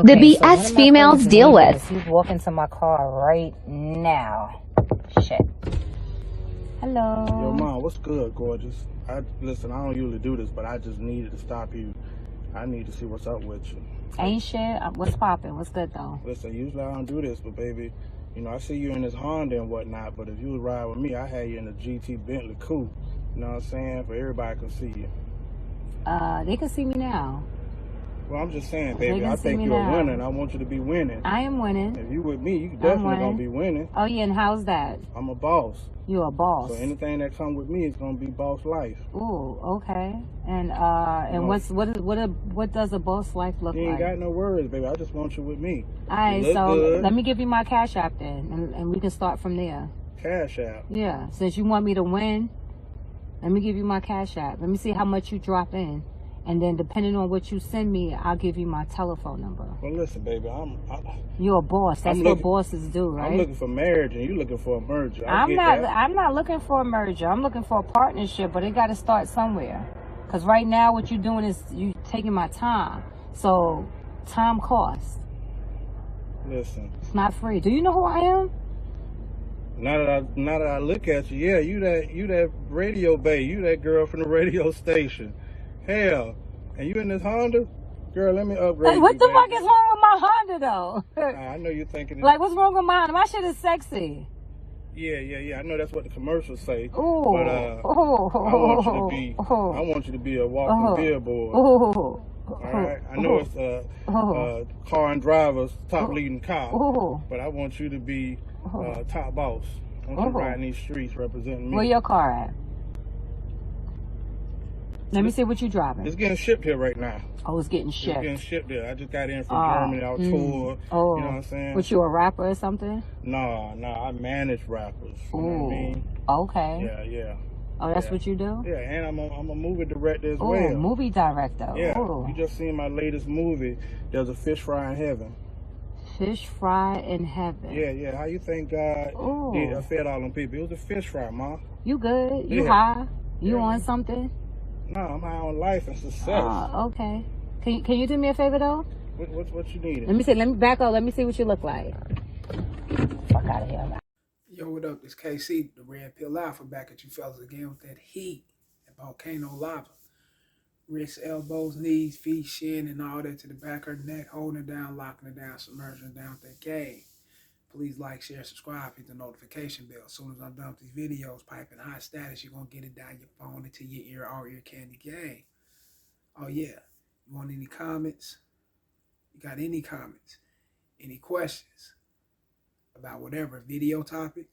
the Okay, so one BS of my females friends deal neighbors, with. he's walking to my car right now. Shit. Hello. Yo, Mom, what's good, gorgeous? Listen, I don't usually do this, but I just needed to stop you. I need to see what's up with you. Ain't shit. What's poppin'? What's good, though? Listen, usually I don't do this, but baby, you know, I see you in this Honda and whatnot, but if you would ride with me, I had you in a GT Bentley coupe. You know what I'm saying? For everybody can see you. They can see me now. Well, I'm just saying, baby, I see think me you're now. a winner, and I want you to be winning. I am winning. If you with me, you definitely gonna be winning. Oh, yeah, and how's that? I'm a boss. You a boss. So anything that come with me is gonna be boss life. Ooh, okay. And No. what does a boss life look like? You ain't got no worries, baby. I just want you with me. All right, You look so good. let me give you my Cash App then, and we can start from there. Cash out. Yeah, since you want me to win, let me give you my Cash App. Let me see how much you drop in. And then depending on what you send me, I'll give you my telephone number. Well, listen, baby, You're a boss. That's what bosses do, right? I'm looking for marriage, and you looking for a merger. I'm not looking for a merger. I'm looking for a partnership, but it got to start somewhere. Because right now, what you're doing is you taking my time. So time costs. Listen. It's not free. Do you know who I am? Now that I look at you, yeah, you that radio bae, you that girl from the radio station. Hell, and you in this Honda? Girl, let me upgrade Hey, what you, the baby. fuck is wrong with my Honda, though? I know you're thinking... Like, what's wrong with my Honda? My shit is sexy. Yeah. I know that's what the commercials say. Ooh. But I want you to be a walking billboard. All right? I know it's car and drivers, top leading car. But I want you to be top boss. I want you riding these streets representing me. Where your car at? Let me see what you driving. It's getting shipped here right now. Oh, it's getting shipped. It's getting shipped here. I just got in from Germany. I was tour. Oh. You know what I'm saying? What, you a rapper or something? No. I manage rappers. You know what I mean? Okay. Yeah. Oh, that's what you do? Yeah, and I'm a movie director as well. Oh, movie director. Yeah. Ooh. You just seen my latest movie. There's a fish fry in heaven. Fish fry in heaven. Yeah. How you think God fed all them people? It was a fish fry, Ma. You good? You high? You on something? No, I'm high on life and success. Oh, okay. Can you do me a favor though? What you need? Let me back up. Let me see what you look like. Fuck out of here. Yo, what up? It's KC, the Red Pill Alpha, back at you fellas again with that heat, that volcano lava. Wrists, elbows, knees, feet, shin, and all that to the back of her neck, holding it down, locking it down, submerging it down with that game. Please like, share, subscribe, hit the notification bell. As soon as I'm done with these videos, piping hot status, you're going to get it down your phone into your ear, all ear candy gang. Oh, yeah. You want any comments? You got any comments? Any questions about whatever video topic?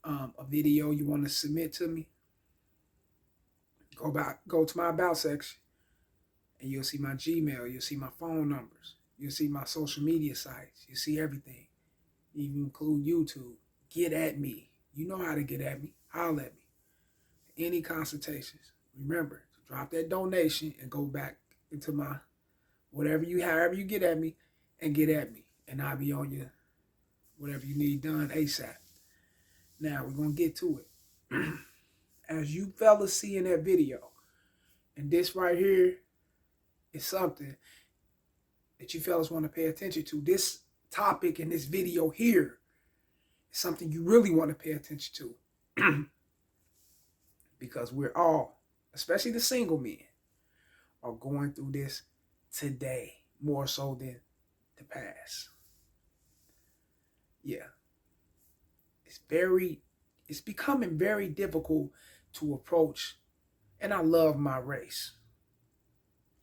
A video you want to submit to me? Go to my About section, and you'll see my Gmail. You'll see my phone numbers. You'll see my social media sites. You'll see everything. Even include YouTube. Get at me. You know how to get at me. Holler at me. Any consultations. Remember to drop that donation and go back into my however you get at me, and get at me. And I'll be on you whatever you need done ASAP. Now we're gonna get to it. As you fellas see in that video, and this right here is something that you fellas want to pay attention to. This topic in this video here is something you really want to pay attention to. Because we're all, especially the single men, are going through this today more so than the past. Yeah. It's becoming very difficult to approach, and I love my race.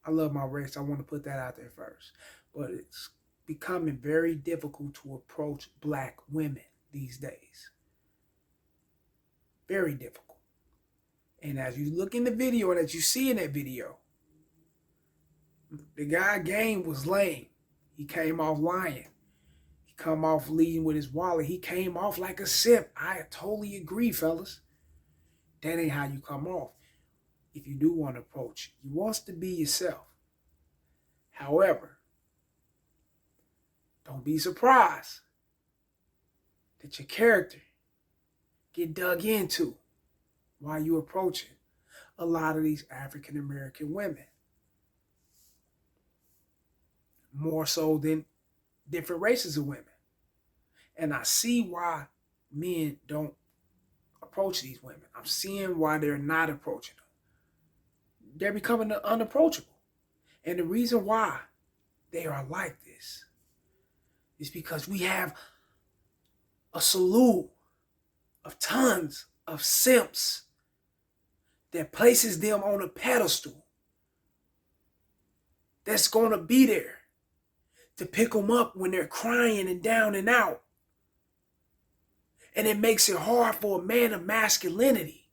I love my race. I want to put that out there first. But it's becoming very difficult to approach black women these days. Very difficult. And as you look in the video and as you see in that video, the guy game was lame. He came off lying. He come off leading with his wallet. He came off like a simp. I totally agree, fellas. That ain't how you come off. If you do want to approach, you want to be yourself. However, don't be surprised that your character get dug into while you approaching a lot of these African American women. more so than different races of women. And I see why men don't approach these women. I'm seeing why they're not approaching them. They're becoming unapproachable. And the reason why they are like this is because we have a slew of tons of simps that places them on a pedestal that's going to be there to pick them up when they're crying and down and out. And it makes it hard for a man of masculinity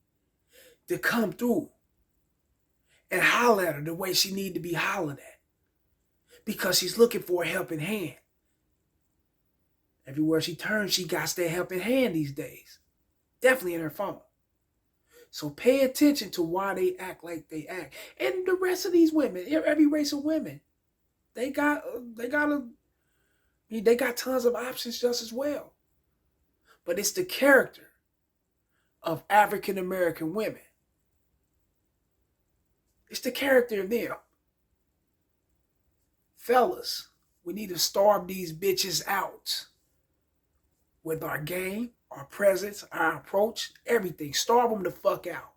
to come through and holler at her the way she need to be hollered at, because she's looking for a helping hand. Everywhere she turns, she got that helping hand these days. Definitely in her phone. So pay attention to why they act like they act. And the rest of these women, every race of women, they got tons of options just as well. But it's the character of African American women. It's the character of them. Fellas, we need to starve these bitches out with our game, our presence, our approach, everything. Starve them the fuck out.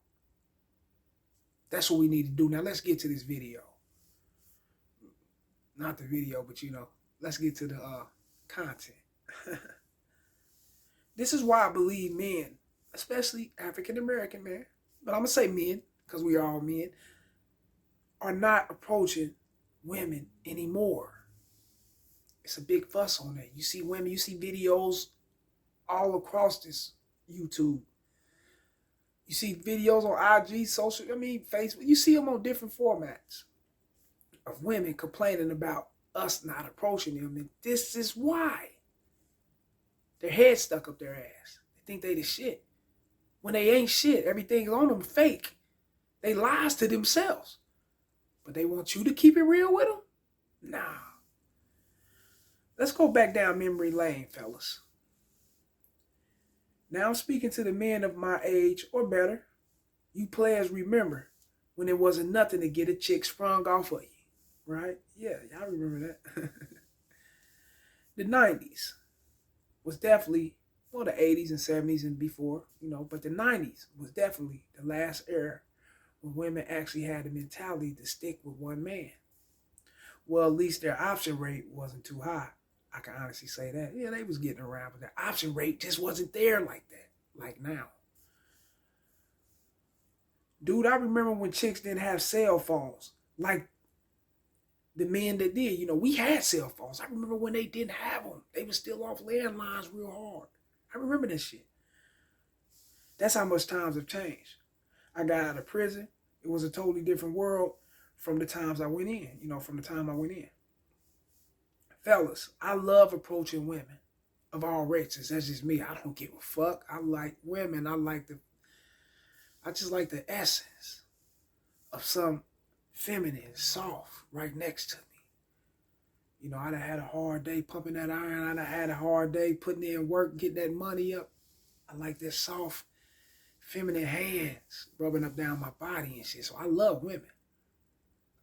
That's what we need to do. Now let's get to this video. Not the video, but let's get to the content. This is why I believe men, especially African American men, but I'm going to say men, because we are all men, are not approaching women anymore. It's a big fuss on that. You see women, you see videos all across this YouTube. You see videos on IG, Facebook. You see them on different formats of women complaining about us not approaching them. And this is why. Their head stuck up their ass. They think they the shit. When they ain't shit, everything's on them fake. They lies to themselves. But they want you to keep it real with them? Nah. Let's go back down memory lane, fellas. Now I'm speaking to the men of my age or better. You players remember when there wasn't nothing to get a chick sprung off of you, right? Yeah, y'all remember that. The 90s was definitely, well, the 80s and 70s and before, but the 90s was definitely the last era when women actually had the mentality to stick with one man. Well, at least their option rate wasn't too high. I can honestly say that. Yeah, they was getting around, but their option rate just wasn't there like that, like now. Dude, I remember when chicks didn't have cell phones, like the men that did. We had cell phones. I remember when they didn't have them. They were still off landlines real hard. I remember this shit. That's how much times have changed. I got out of prison. It was a totally different world from the times I went in, from the time I went in. Fellas, I love approaching women of all races. That's just me. I don't give a fuck. I like women. I just like the essence of some feminine, soft, right next to me. I done had a hard day pumping that iron. I done had a hard day putting in work, getting that money up. I like this soft, feminine hands rubbing up down my body and shit. So I love women.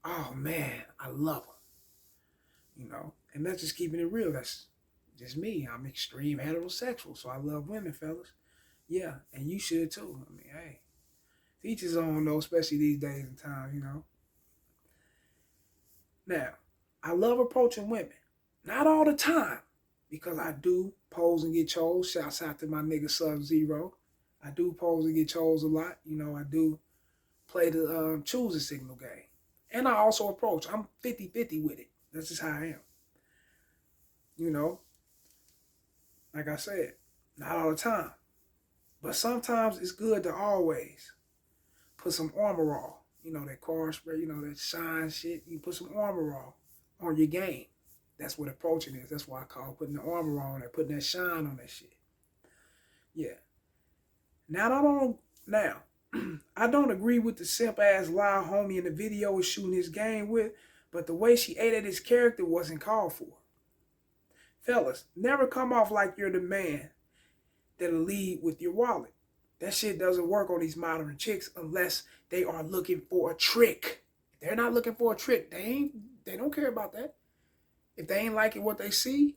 Oh man, I love them. And that's just keeping it real. That's just me. I'm extreme heterosexual, so I love women, fellas. Yeah, and you should too. Hey, each his own though, especially these days and times, Now, I love approaching women. Not all the time, because I do pose and get chose. Shouts out to my nigga Sub-Zero. I do pose and get chose a lot. I do play the choose a signal game. And I also approach. I'm 50-50 with it. That's just how I am. Like I said, not all the time. But sometimes it's good to always put some armor on. That car spray, that shine shit. You put some armor on your game. That's what approaching is. That's why I call putting the armor on and putting that shine on that shit. Yeah. Now, I don't agree with the simp-ass loud homie in the video was shooting his game with, but the way she ate at his character wasn't called for. Fellas, never come off like you're the man that'll lead with your wallet. That shit doesn't work on these modern chicks unless they are looking for a trick. If they're not looking for a trick, they don't care about that. If they ain't liking what they see,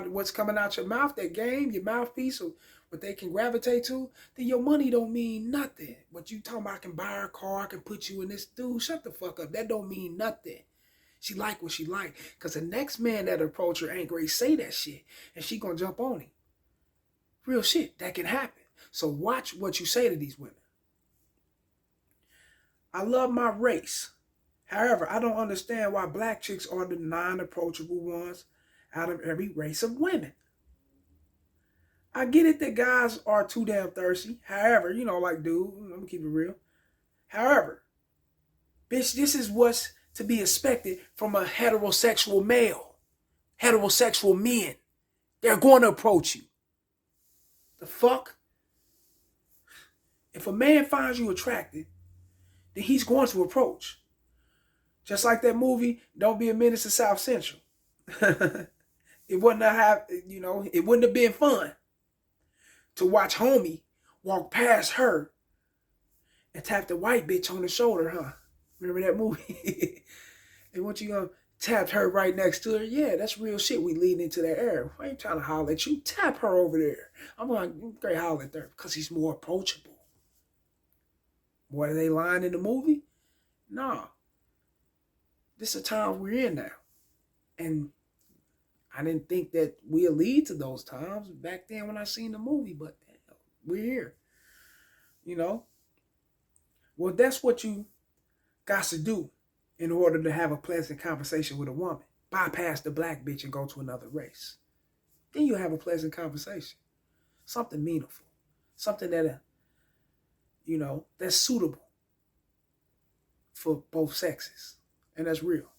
what's coming out your mouth, that game, your mouthpiece, or what they can gravitate to, then your money don't mean nothing. What you talking about, I can buy her a car, I can put you in this, dude, shut the fuck up. That don't mean nothing. She like what she like. Because the next man that approach her ain't gonna say that shit. And she gonna jump on him. Real shit, that can happen. So watch what you say to these women. I love my race. However, I don't understand why black chicks are the non-approachable ones out of every race of women. I get it that guys are too damn thirsty. However, you know, like, dude, I'm gonna keep it real. However, bitch, this is what's to be expected from a heterosexual male. Heterosexual men. They're going to approach you. The fuck? If a man finds you attractive, then he's going to approach. Just like that movie, Don't Be a Menace to South Central. It wouldn't have been fun to watch homie walk past her and tap the white bitch on the shoulder, huh? Remember that movie? And what you gonna tap her right next to her? Yeah, that's real shit. We leading into that era. I ain't trying to holler at you. Tap her over there. I'm gonna holler at her because he's more approachable. What are they lying in the movie? Nah. This is a time we're in now. And I didn't think that we'll lead to those times back then when I seen the movie, but hell, we're here. You know? Well, that's what you got to do in order to have a pleasant conversation with a woman. Bypass the black bitch and go to another race. Then you'll have a pleasant conversation. Something meaningful. Something that, that's suitable for both sexes. And that's real.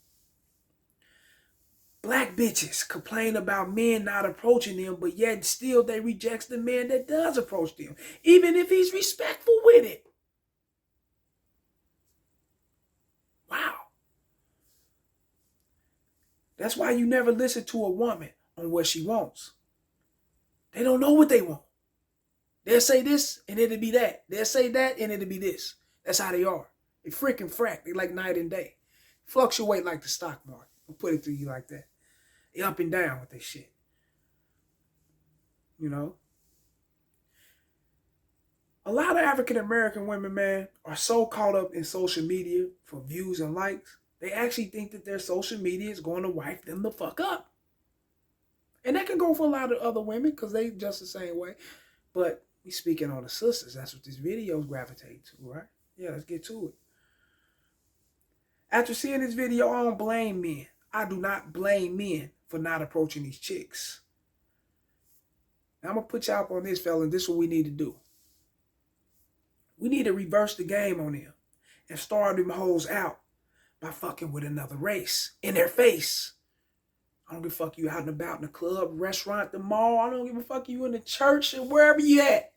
Black bitches complain about men not approaching them, but yet still they reject the man that does approach them, even if he's respectful with it. Wow. That's why you never listen to a woman on what she wants. They don't know what they want. They'll say this and it'll be that. They'll say that and it'll be this. That's how they are. They freaking frack. They like night and day. Fluctuate like the stock market. I'll put it to you like that. They up and down with this shit. You know? A lot of African American women, man, are so caught up in social media for views and likes, they actually think that their social media is going to wipe them the fuck up. And that can go for a lot of other women because they just the same way. But we speaking on the sisters. That's what this video is gravitating to, right? Yeah, let's get to it. After seeing this video, I don't blame men. I do not blame men for not approaching these chicks. Now, I'm going to put you up on this, fella, and this is what we need to do. We need to reverse the game on them and start them hoes out by fucking with another race in their face. I don't give a fuck you out and about in the club, restaurant, the mall. I don't give a fuck you in the church and wherever you at.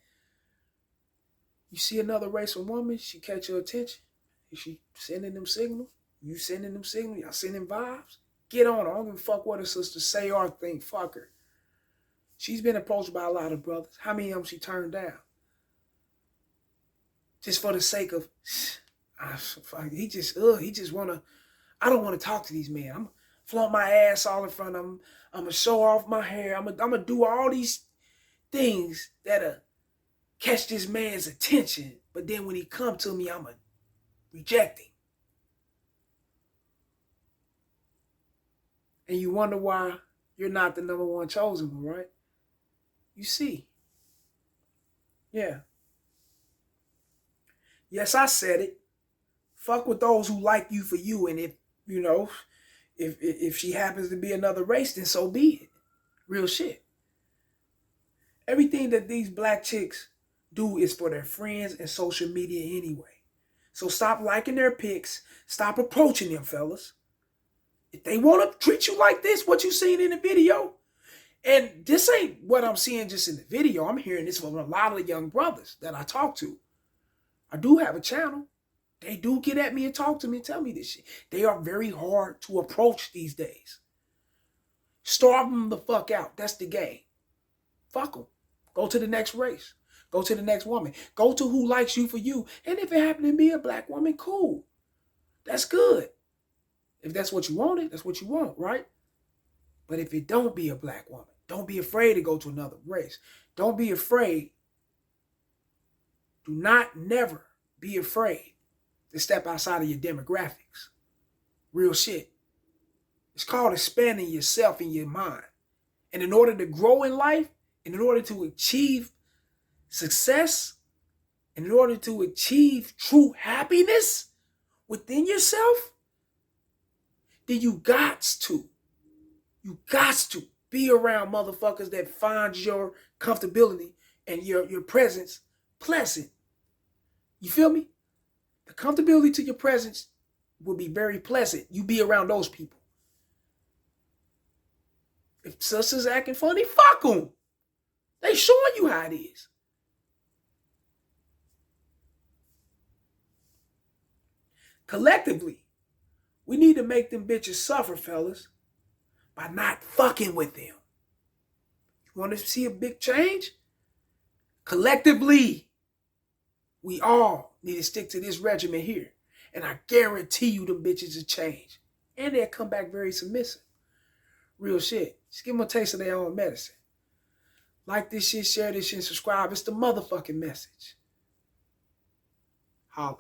You see another race of woman, she catch your attention. Is she sending them signals? You sending them signals? Y'all sending vibes? Get on her. I don't give a fuck what her sisters say or think. Fuck her. She's been approached by a lot of brothers. How many of them she turned down? Just for the sake of, he just want to, I don't want to talk to these men. I'm going to flaunt my ass all in front of them. I'm going to show off my hair. I'm going to do all these things that'll catch this man's attention. But then when he come to me, I'm going to reject him. And you wonder why you're not the number one chosen one, right? You see. Yeah. Yes, I said it. Fuck with those who like you for you. And if she happens to be another race, then so be it. Real shit. Everything that these black chicks do is for their friends and social media anyway. So stop liking their pics. Stop approaching them, fellas. If they want to treat you like this, what you seen in the video, and this ain't what I'm seeing just in the video. I'm hearing this from a lot of young brothers that I talk to. I do have a channel. They do get at me and talk to me and tell me this shit. They are very hard to approach these days. Starve them the fuck out. That's the game. Fuck them. Go to the next race. Go to the next woman. Go to who likes you for you. And if it happen to be a black woman, cool. That's good. If that's what you wanted, that's what you want, right? But if it don't be a black woman, don't be afraid to go to another race. Don't be afraid. Do not never be afraid to step outside of your demographics. Real shit. It's called expanding yourself in your mind. And in order to grow in life, and in order to achieve success, and in order to achieve true happiness within yourself, then you got to be around motherfuckers that find your comfortability and your presence pleasant. You feel me? The comfortability to your presence will be very pleasant. You be around those people. If sisters acting funny, fuck them. They showing you how it is. Collectively, we need to make them bitches suffer, fellas, by not fucking with them. You want to see a big change? Collectively, we all need to stick to this regimen here. And I guarantee you them bitches will change. And they'll come back very submissive. Real shit. Just give them a taste of their own medicine. Like this shit, share this shit, subscribe. It's the motherfucking message. Holla.